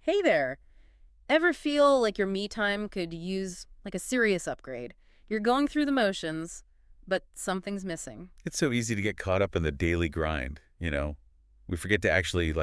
Hey there. Ever feel like your me time could use like a serious upgrade? You're going through the motions, but something's missing. It's so easy to get caught up in the daily grind, We forget to actually,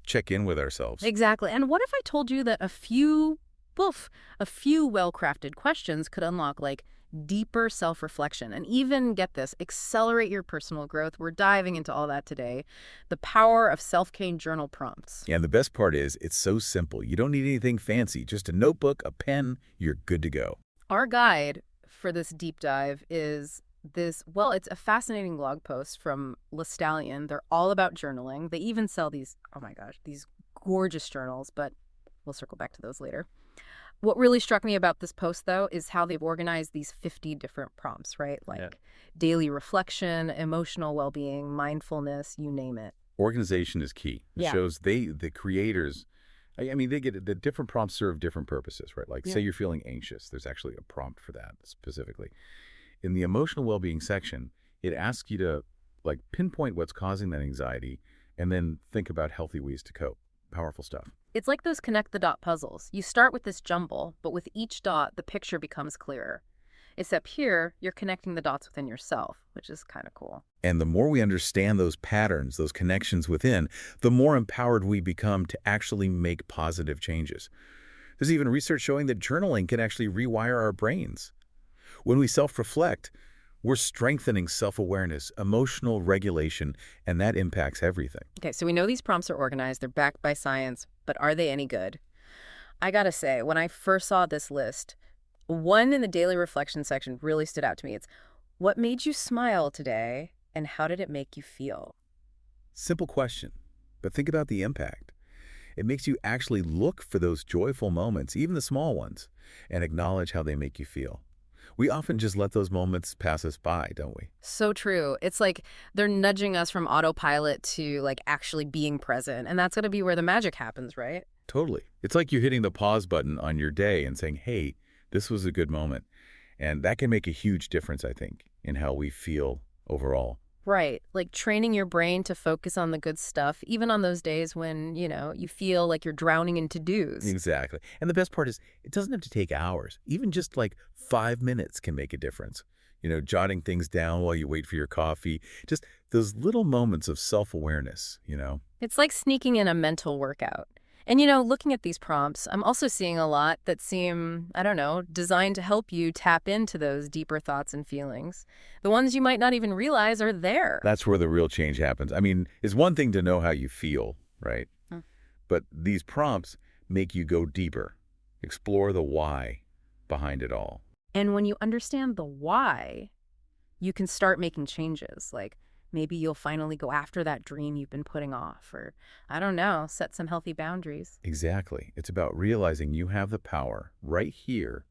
check in with ourselves. Exactly. And what if I told you that a few well-crafted questions could unlock like deeper self-reflection and even get this, accelerate your personal growth? We're diving into all that today. The power of self-cane journal prompts. And the best part is, it's so simple. You don't need anything fancy. Just a notebook, a pen, you're good to go. Our guide for this deep dive is it's a fascinating blog post from Listallion. They're all about journaling. They even sell these, oh my gosh, these gorgeous journals, but we'll circle back to those later. What really struck me about this post, though, is how they've organized these 50 different prompts, right? Yeah. Like daily reflection, emotional well-being, mindfulness, you name it. Organization is key. It Yeah. shows the creators, I mean, they get it, the different prompts serve different purposes, right? Like, Yeah. say you're feeling anxious. There's actually a prompt for that specifically. In the emotional well-being section, it asks you to, pinpoint what's causing that anxiety and then think about healthy ways to cope. Powerful stuff. It's like those connect the dot puzzles. You start with this jumble, but with each dot, the picture becomes clearer. Except here, you're connecting the dots within yourself, which is kind of cool. And the more we understand those patterns, those connections within, the more empowered we become to actually make positive changes. There's even research showing that journaling can actually rewire our brains. When we self-reflect, we're strengthening self-awareness, emotional regulation, and that impacts everything. Okay, so we know these prompts are organized, they're backed by science, but are they any good? I gotta say, when I first saw this list, one in the daily reflection section really stood out to me. It's what made you smile today and how did it make you feel? Simple question, but think about the impact. It makes you actually look for those joyful moments, even the small ones, and acknowledge how they make you feel. We often just let those moments pass us by, don't we? So true. It's like they're nudging us from autopilot to like actually being present. And that's going to be where the magic happens, right? Totally. It's like you're hitting the pause button on your day and saying, hey, this was a good moment. And that can make a huge difference, I think, in how we feel overall. Right. Like training your brain to focus on the good stuff, even on those days when, you feel like you're drowning in to-dos. Exactly. And the best part is, it doesn't have to take hours. Even just 5 minutes can make a difference. Jotting things down while you wait for your coffee. Just those little moments of self-awareness. It's like sneaking in a mental workout. And, looking at these prompts, I'm also seeing a lot that seem, I don't know, designed to help you tap into those deeper thoughts and feelings. The ones you might not even realize are there. That's where the real change happens. I mean, it's one thing to know how you feel, right? Hmm. But these prompts make you go deeper, explore the why behind it all. And when you understand the why, you can start making changes. Like maybe you'll finally go after that dream you've been putting off, or I don't know, set some healthy boundaries. Exactly. It's about realizing you have the power right here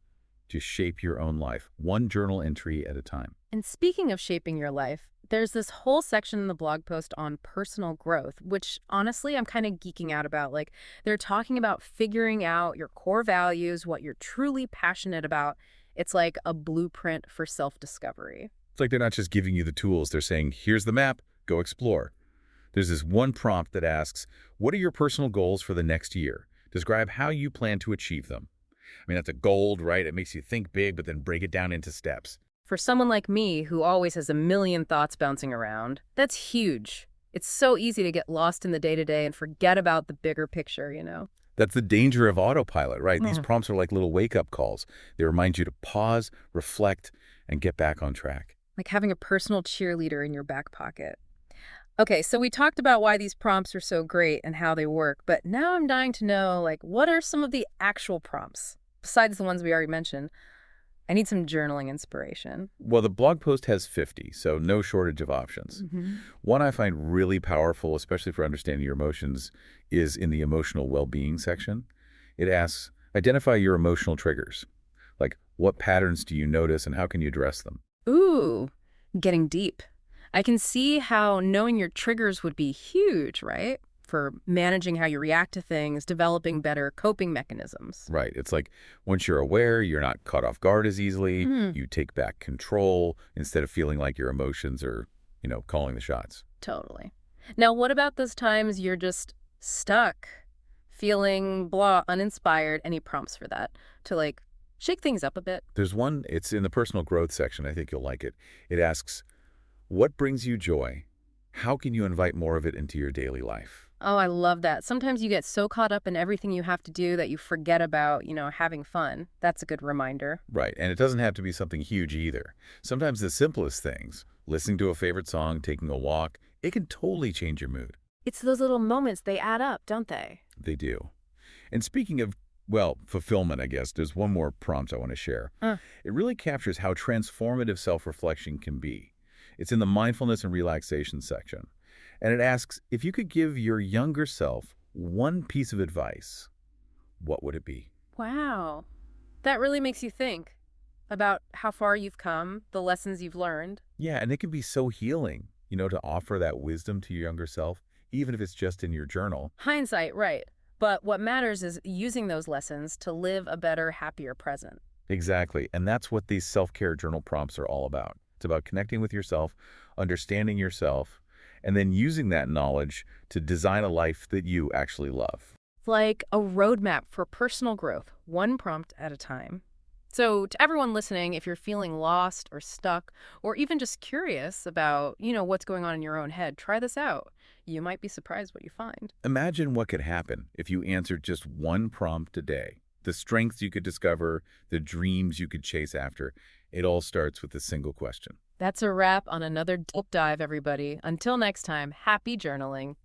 to shape your own life, one journal entry at a time. And speaking of shaping your life, there's this whole section in the blog post on personal growth, which honestly, I'm kind of geeking out about. Like they're talking about figuring out your core values, what you're truly passionate about. It's like a blueprint for self-discovery. It's like they're not just giving you the tools. They're saying, here's the map, go explore. There's this one prompt that asks, what are your personal goals for the next year? Describe how you plan to achieve them. I mean, that's a gold, right? It makes you think big, but then break it down into steps. For someone like me who always has a million thoughts bouncing around, that's huge. It's so easy to get lost in the day-to-day and forget about the bigger picture. That's the danger of autopilot, right? These Mhm. prompts are like little wake-up calls. They remind you to pause, reflect, and get back on track. Like having a personal cheerleader in your back pocket. Okay, so we talked about why these prompts are so great and how they work, but now I'm dying to know, like, what are some of the actual prompts? Besides the ones we already mentioned, I need some journaling inspiration. Well, the blog post has 50, so no shortage of options. One I find really powerful, especially for understanding your emotions, is in the emotional well-being section. It asks, identify your emotional triggers. Like, what patterns do you notice and how can you address them? Ooh, getting deep. I can see how knowing your triggers would be huge, right? For managing how you react to things, developing better coping mechanisms. Right. It's like once you're aware, you're not caught off guard as easily. Hmm. You take back control instead of feeling like your emotions are, calling the shots. Totally. Now, what about those times you're just stuck, feeling blah, uninspired, any prompts for that to like shake things up a bit? There's one, it's in the personal growth section. I think you'll like it. It asks, what brings you joy? How can you invite more of it into your daily life? Oh, I love that. Sometimes you get so caught up in everything you have to do that you forget about, having fun. That's a good reminder. Right, and it doesn't have to be something huge either. Sometimes the simplest things, listening to a favorite song, taking a walk, it can totally change your mood. It's those little moments, they add up, don't they? They do. And speaking of, well, fulfillment, I guess, there's one more prompt I want to share. Uh, It really captures how transformative self-reflection can be. It's in the mindfulness and relaxation section. And it asks, if you could give your younger self one piece of advice, what would it be? wow. That really makes you think about how far you've come, the lessons you've learned. Yeah, and it can be so healing, to offer that wisdom to your younger self, even if it's just in your journal. Hindsight, right. But what matters is using those lessons to live a better, happier present. Exactly. And that's what these self-care journal prompts are all about. It's about connecting with yourself, understanding yourself, and then using that knowledge to design a life that you actually love. Like a roadmap for personal growth, one prompt at a time. So, to everyone listening, if you're feeling lost or stuck, or even just curious about, what's going on in your own head, try this out. You might be surprised what you find. Imagine what could happen if you answered just one prompt a day. The strengths you could discover, the dreams you could chase after. It all starts with a single question. That's a wrap on another deep dive, everybody. Until next time, happy journaling.